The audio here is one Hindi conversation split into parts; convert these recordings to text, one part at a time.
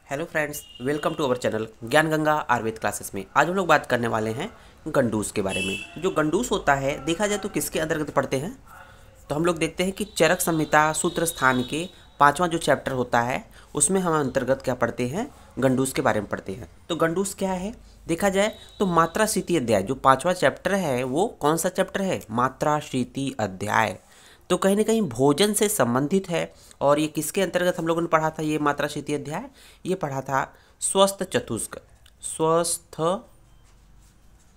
Hello friends, welcome to our channel Gyan Ganga Ayurveda classes में। आज हम लोग बात करने वाले हैं गंडूस के बारे में। जो गंडूस होता है, देखा जाए तो किसके अंतर्गत पढ़ते हैं, तो हम लोग देखते हैं कि चरक संहिता सूत्र स्थान के 5वां जो चैप्टर होता है उसमें हम अंतर्गत क्या पढ़ते हैं, गंडूस के बारे में पढ़ते हैं। तो गंडूस क्या है, देखा जाए तो मात्राशीति अध्याय जो 5वां चैप्टर है वो कौन सा चैप्टर है, मात्राशीति अध्याय। तो कहीं ना कहीं भोजन से संबंधित है। और ये किसके अंतर्गत हम लोगों ने पढ़ा था, ये मात्राशीति अध्याय ये पढ़ा था स्वस्थ चतुष्क, स्वस्थ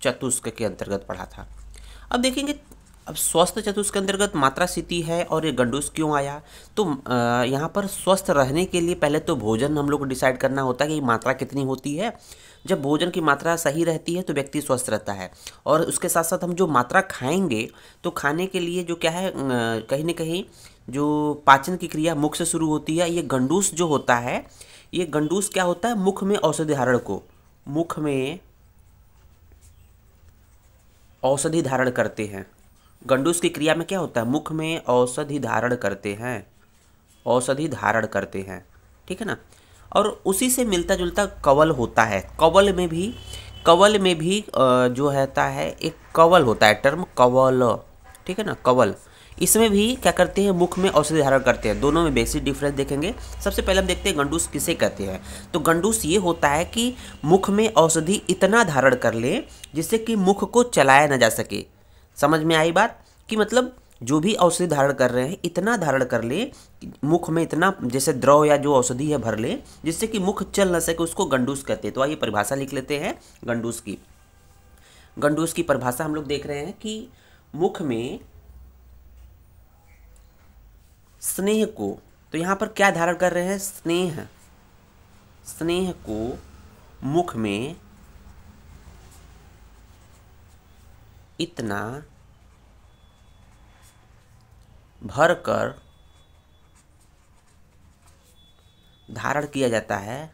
चतुष्क के अंतर्गत पढ़ा था। अब देखेंगे, अब स्वस्थ चतुष्क के अंतर्गत मात्राशीति है और ये गंडूस क्यों आया। तो यहाँ पर स्वस्थ रहने के लिए पहले तो भोजन हम लोग को डिसाइड करना होता है कि मात्रा कितनी होती है। जब भोजन की मात्रा सही रहती है तो व्यक्ति स्वस्थ रहता है। और उसके साथ साथ हम जो मात्रा खाएंगे तो खाने के लिए जो क्या है, कहीं ना कहीं जो पाचन की क्रिया मुख से शुरू होती है। ये गंडूस जो होता है, ये गंडूस क्या होता है, मुख में औषधि धारण को, मुख में औषधि धारण करते हैं। गंडूस की क्रिया में क्या होता है, मुख में औषधि धारण करते हैं, औषधि धारण करते हैं, ठीक है ना। और उसी से मिलता जुलता कवल होता है। कवल में भी जो रहता है, एक कवल होता है, टर्म कवल, ठीक है ना, कवल। इसमें भी क्या करते हैं, मुख में औषधि धारण करते हैं। दोनों में बेसिक डिफरेंस देखेंगे। सबसे पहले हम देखते हैं गंडूस किसे कहते हैं। तो गंडूस ये होता है कि मुख में औषधि इतना धारण कर ले जिससे कि मुख को चलाया ना जा सके। समझ में आई बात, कि मतलब जो भी औषधि धारण कर रहे हैं इतना धारण कर ले, मुख में इतना जैसे द्रव या जो औषधि है भर ले जिससे कि मुख चल ना सके, उसको गंडूस कहते हैं। तो आइए परिभाषा लिख लेते हैं गंडूस की। गंडूस की परिभाषा हम लोग देख रहे हैं कि मुख में स्नेह को, तो यहाँ पर क्या धारण कर रहे हैं, स्नेह, स्नेह को मुख में इतना भर कर धारण किया जाता है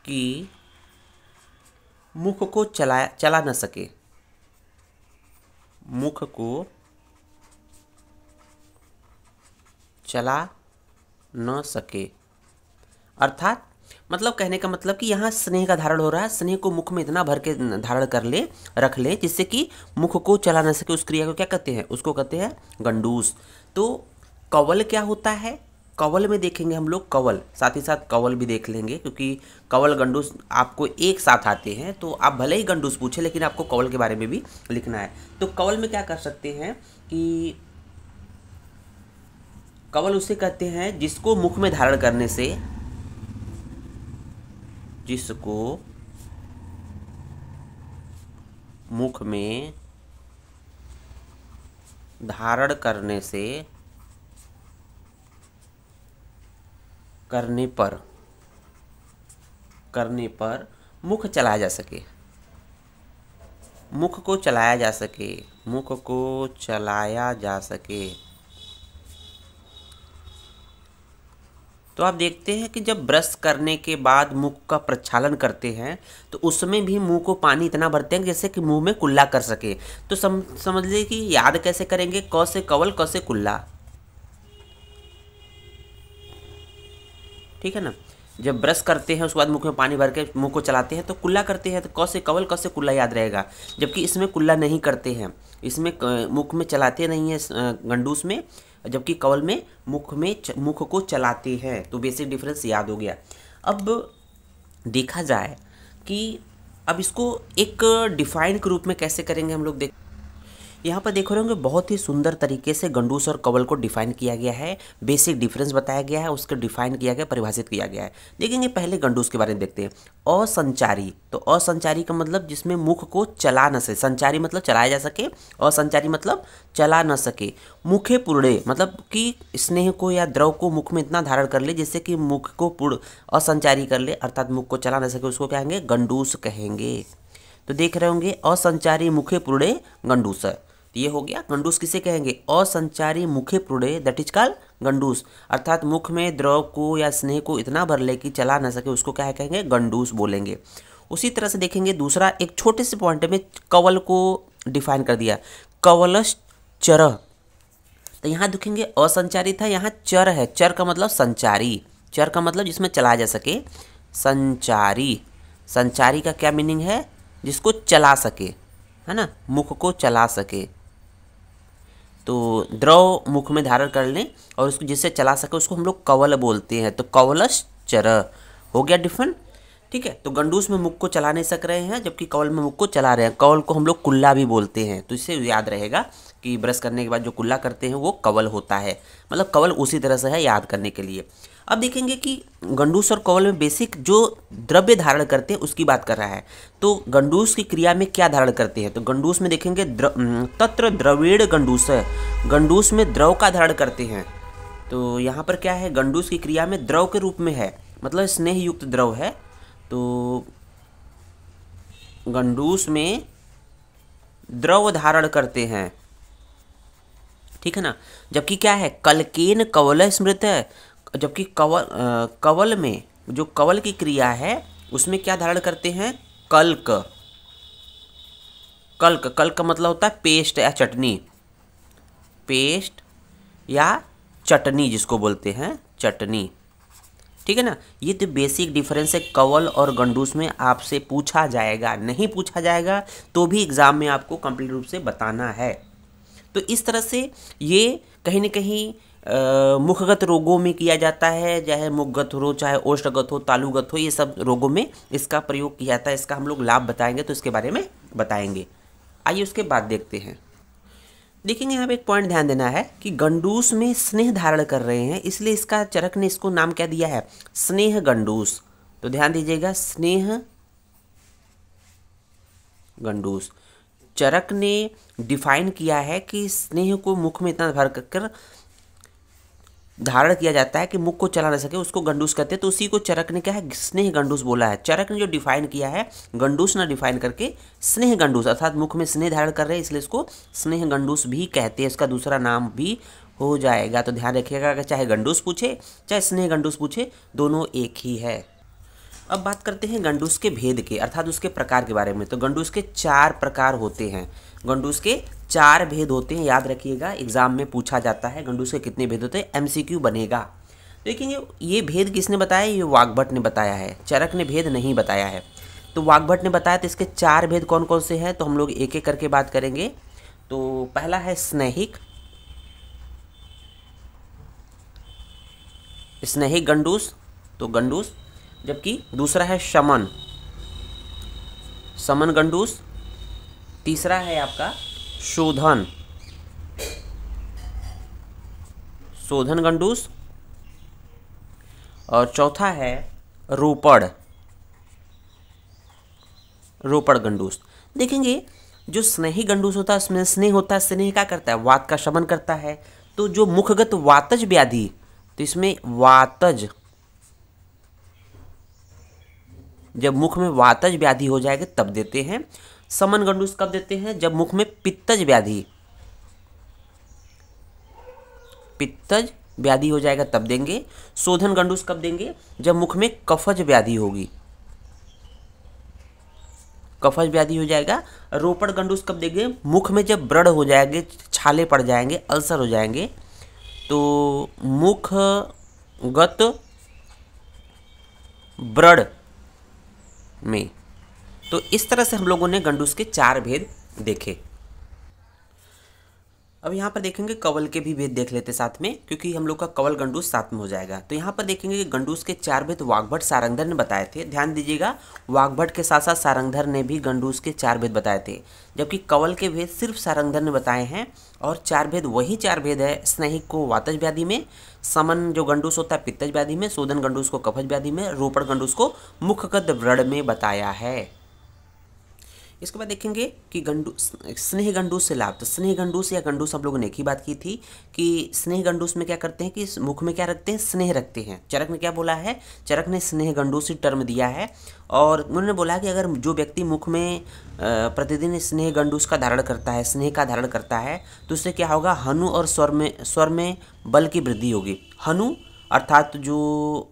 कि मुख को चला न सके, मुख को चला न सके। अर्थात मतलब कहने का मतलब कि यहाँ स्नेह का धारण हो रहा है। स्नेह को मुख में इतना भर के धारण कर ले, रख ले, जिससे कि मुख को चला न सके। उस क्रिया को क्या कहते हैं, उसको कहते हैं गंडूस। तो कवल क्या होता है, कवल में देखेंगे हम लोग, कवल साथ ही साथ कवल भी देख लेंगे, क्योंकि कवल गंडूस आपको एक साथ आते हैं। तो आप भले ही गंडूस पूछे लेकिन आपको कवल के बारे में भी लिखना है। तो कवल में क्या कर सकते हैं कि कवल उसे कहते हैं जिसको मुख में धारण करने से, जिसको मुख में धारण करने से, करने पर मुख चलाया जा सके, मुख को चलाया जा सके, मुख को चलाया जा सके। तो आप देखते हैं कि जब ब्रश करने के बाद मुख का प्रक्षालन करते हैं तो उसमें भी मुंह को पानी इतना भरते हैं जैसे कि मुंह में कुल्ला कर सके। तो समझ लीजिए कि याद कैसे करेंगे, क से कवल, क से कुल्ला, ठीक है ना। जब ब्रश करते हैं उसके बाद मुख में पानी भर के मुंह को चलाते हैं तो कुल्ला करते हैं, तो क से कवल, क से कुल्ला याद रहेगा। जबकि इसमें कुल्ला नहीं करते हैं, इसमें मुख में चलाते नहीं है गंडूस में, जबकि कवल में मुख को चलाते हैं। तो बेसिक डिफरेंस याद हो गया। अब देखा जाए कि अब इसको एक डिफाइन के रूप में कैसे करेंगे हम लोग, देख यहाँ पर देख रहे होंगे बहुत ही सुंदर तरीके से गंडूस और कवल को डिफाइन किया गया है। बेसिक डिफरेंस बताया गया है, उसको डिफाइन किया गया, परिभाषित किया गया है। देखेंगे पहले गंडूस के बारे में देखते हैं। असंचारी, तो असंचारी का मतलब जिसमें मुख को चला न सके, संचारी मतलब चलाया जा सके, असंचारी मतलब चला न सके। मुखे पूर्णे मतलब कि स्नेह को या द्रव को मुख में इतना धारण कर ले जिससे कि मुख को पूर्ण असंचारी कर ले, अर्थात मुख को चला न सके, उसको क्या कहेंगे, गंडूस कहेंगे। तो देख रहे होंगे असंचारी मुखे पूर्णे गंडूस, तो ये हो गया। गंडूस किसे कहेंगे, असंचारी मुखे प्रूढ़े, दैट इज कॉल्ड गंडूस। अर्थात मुख में द्रव को या स्नेह को इतना भर ले कि चला ना सके, उसको क्या कहेंगे, गंडूस बोलेंगे। उसी तरह से देखेंगे दूसरा एक छोटे से पॉइंट में कवल को डिफाइन कर दिया, कवलश चर। तो यहाँ देखेंगे असंचारी था, यहाँ चर है। चर का मतलब संचारी, चर का मतलब जिसमें चलाया जा सके, संचारी। संचारी का क्या मीनिंग है? जिसको चला सके, है ना, मुख को चला सके। तो द्रव मुख में धारण कर लें और उसको जिससे चला सके उसको हम लोग कवल बोलते हैं। तो कवलश्चर हो गया डिफरेंट। ठीक है, तो गंडूस में मुख को चला नहीं सक रहे हैं, जबकि कवल में मुख को चला रहे हैं। कवल को हम लोग कुल्ला भी बोलते हैं। तो इससे याद रहेगा कि ब्रश करने के बाद जो कुल्ला करते हैं वो कवल होता है। मतलब कवल उसी तरह से है, याद करने के लिए। अब देखेंगे कि गंडूस और कवल में बेसिक जो द्रव्य धारण करते हैं उसकी बात कर रहा है। तो गंडूस की क्रिया में क्या धारण करते हैं? तो गंडूस में देखेंगे तत्र द्रवेण गंडूस, गंडूस में द्रव का धारण करते हैं। तो यहाँ पर क्या है? गंडूस की क्रिया में द्रव के रूप में है, मतलब स्नेह युक्त द्रव है। तो गंडूस में द्रव धारण करते हैं, ठीक है ना। जबकि क्या है? कलकेन कवल स्मृत है। जबकि कवल में जो कवल की क्रिया है उसमें क्या धारण करते हैं? कल्क। कल्क, कल्क का मतलब होता है पेस्ट या चटनी, पेस्ट या चटनी जिसको बोलते हैं, चटनी। ठीक है ना। ये तो बेसिक डिफरेंस है कवल और गंडूस में। आपसे पूछा जाएगा, नहीं पूछा जाएगा तो भी एग्जाम में आपको कंप्लीट रूप से बताना है। तो इस तरह से ये कहीं न कहीं मुखगत रोगों में किया जाता है, चाहे मुखगत हो, चाहे ओष्ठगत हो, तालुगत हो, ये सब रोगों में इसका प्रयोग किया जाता है। इसका हम लोग लाभ बताएंगे तो इसके बारे में बताएंगे। आइए उसके बाद देखते हैं। देखेंगे यहाँ पे एक पॉइंट ध्यान देना है कि गंडूस में स्नेह धारण कर रहे हैं, इसलिए इसका चरक ने इसको नाम क्या दिया है? स्नेह गंडूस। तो ध्यान दीजिएगा, स्नेह गंडूस। चरक ने डिफाइन किया है कि स्नेह को मुख में इतना भर कर धारण किया जाता है कि मुख को चला न सके, उसको गंडूस कहते हैं। तो उसी को चरक ने क्या है? स्नेह गंडूस बोला है। चरक ने जो डिफाइन किया है, गंडूस ना डिफाइन करके स्नेह गंडूस, अर्थात मुख में स्नेह धारण कर रहे हैं, इसलिए इसको स्नेह गंडूस भी कहते हैं। इसका दूसरा नाम भी हो जाएगा। तो ध्यान रखिएगा कि चाहे गंडूस पूछे चाहे स्नेह गंडूस पूछे, दोनों एक ही है। अब बात करते हैं गंडूस के भेद के, अर्थात उसके प्रकार के बारे में। तो गंडूस के 4 प्रकार होते हैं। गंडूस के 4 भेद होते हैं, याद रखिएगा, एग्जाम में पूछा जाता है गंडूस के कितने भेद होते हैं, एमसीक्यू बनेगा। देखेंगे ये भेद किसने बताया? ये वाग्भट ने बताया है, चरक ने भेद नहीं बताया है। तो वाग्भट ने बताया। तो इसके 4 भेद कौन कौन से हैं तो हम लोग एक एक करके बात करेंगे। तो पहला है स्नेहिक, स्नेहिक गंडूस, तो गंडूस। जबकि दूसरा है शमन, समन गंडूस। तीसरा है आपका शोधन, शोधन गंडूस। और चौथा है रोपड़, रोपड़ गंडूस। देखेंगे जो स्नेही गंडूस होता है उसमें स्नेह होता है। स्नेह क्या करता है? वात का शमन करता है। तो जो मुखगत वातज व्याधि, तो इसमें वातज, जब मुख में वातज व्याधि हो जाएगी तब देते हैं। समन गंडूस कब देते हैं? जब मुख में पित्तज व्याधि, पित्तज व्याधि हो जाएगा तब देंगे। शोधन गंडूस कब देंगे? जब मुख में कफज व्याधि होगी, कफज व्याधि हो जाएगा। रोपड़ गंडूस कब देंगे? मुख में जब व्रण हो जाएंगे, छाले पड़ जाएंगे, अल्सर हो जाएंगे। तो मुखगत व्रण में। तो इस तरह से हम लोगों ने गंडूस के 4 भेद देखे। अब यहाँ पर देखेंगे कवल के भी भेद देख लेते साथ में, क्योंकि हम लोग का कवल गंडूस साथ में हो जाएगा। तो यहाँ पर देखेंगे कि गंडूस के 4 भेद वाग्भट सारंगधर ने बताए थे। ध्यान दीजिएगा, वाग्भट के साथ साथ सारंगधर ने भी गंडूस के 4 भेद बताए थे, जबकि कवल के भेद सिर्फ सारंगधर ने बताए हैं। और 4 भेद वही 4 भेद है। स्नेहिक को वातज व्याधि में, समन जो गंडूस होता है पित्तज व्याधि में, शोधन गंडूस को कफज व्याधि में, रोपड़ गंडूस को मुखगत व्रण में बताया है। इसके बाद देखेंगे कि गंडूस, स्नेह गंडूस से लाभ। तो स्नेह गंडूस या गंडूस हम लोगों ने एक ही बात की थी कि स्नेह गंडूस में क्या करते हैं कि मुख में क्या रखते हैं? स्नेह रखते हैं। चरक ने क्या बोला है? चरक ने स्नेह गंडूसी टर्म दिया है। और उन्होंने बोला कि अगर जो व्यक्ति मुख में प्रतिदिन स्नेह गंडूस का धारण करता है, स्नेह का धारण करता है, तो उससे क्या होगा? हनु और स्वर में बल की वृद्धि होगी। हनु अर्थात जो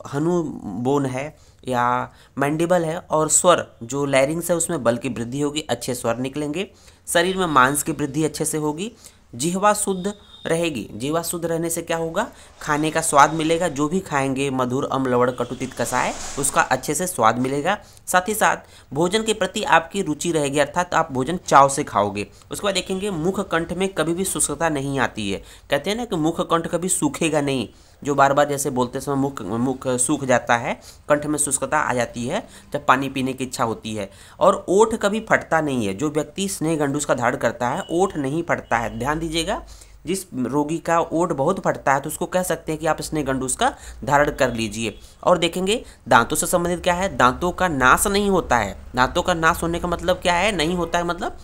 हनु बोन है या मैंडिबल है, और स्वर जो लैरिंग्स है उसमें बल की वृद्धि होगी, अच्छे स्वर निकलेंगे। शरीर में मांस की वृद्धि अच्छे से होगी। जिह्वा शुद्ध रहेगी। जिह्वा शुद्ध रहने से क्या होगा, खाने का स्वाद मिलेगा, जो भी खाएंगे मधुर अम्ल लवण कटु तिक्त कषाय उसका अच्छे से स्वाद मिलेगा। साथ ही साथ भोजन के प्रति आपकी रुचि रहेगी, अर्थात आप भोजन चाव से खाओगे। उसके बाद देखेंगे मुख कंठ में कभी भी शुष्कता नहीं आती है। कहते हैं ना कि मुख कंठ कभी सूखेगा नहीं, जो बार बार जैसे बोलते समय मुख सूख जाता है, कंठ में शुष्कता आ जाती है जब पानी पीने की इच्छा होती है। और ओठ कभी फटता नहीं है। जो व्यक्ति स्नेह गंडूस का धारण करता है ओठ नहीं फटता है। ध्यान दीजिएगा, जिस रोगी का ओठ बहुत फटता है तो उसको कह सकते हैं कि आप स्नेह गंडूस का धारण कर लीजिए। और देखेंगे दांतों से संबंधित क्या है, दांतों का नाश नहीं होता है। दांतों का नाश होने का मतलब क्या है, नहीं होता है मतलब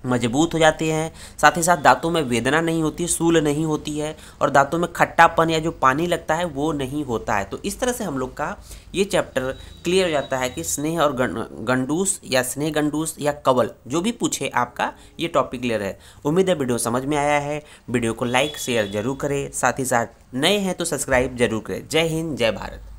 मजबूत हो जाते हैं। साथ ही साथ दांतों में वेदना नहीं होती है, सूल नहीं होती है, और दांतों में खट्टापन या जो पानी लगता है वो नहीं होता है। तो इस तरह से हम लोग का ये चैप्टर क्लियर हो जाता है कि स्नेह और गंडूस या स्नेह गंडूस या कवल जो भी पूछे आपका ये टॉपिक क्लियर है। उम्मीद है वीडियो समझ में आया है। वीडियो को लाइक शेयर जरूर करें, साथ ही साथ नए हैं तो सब्सक्राइब जरूर करें। जय हिंद, जय भारत।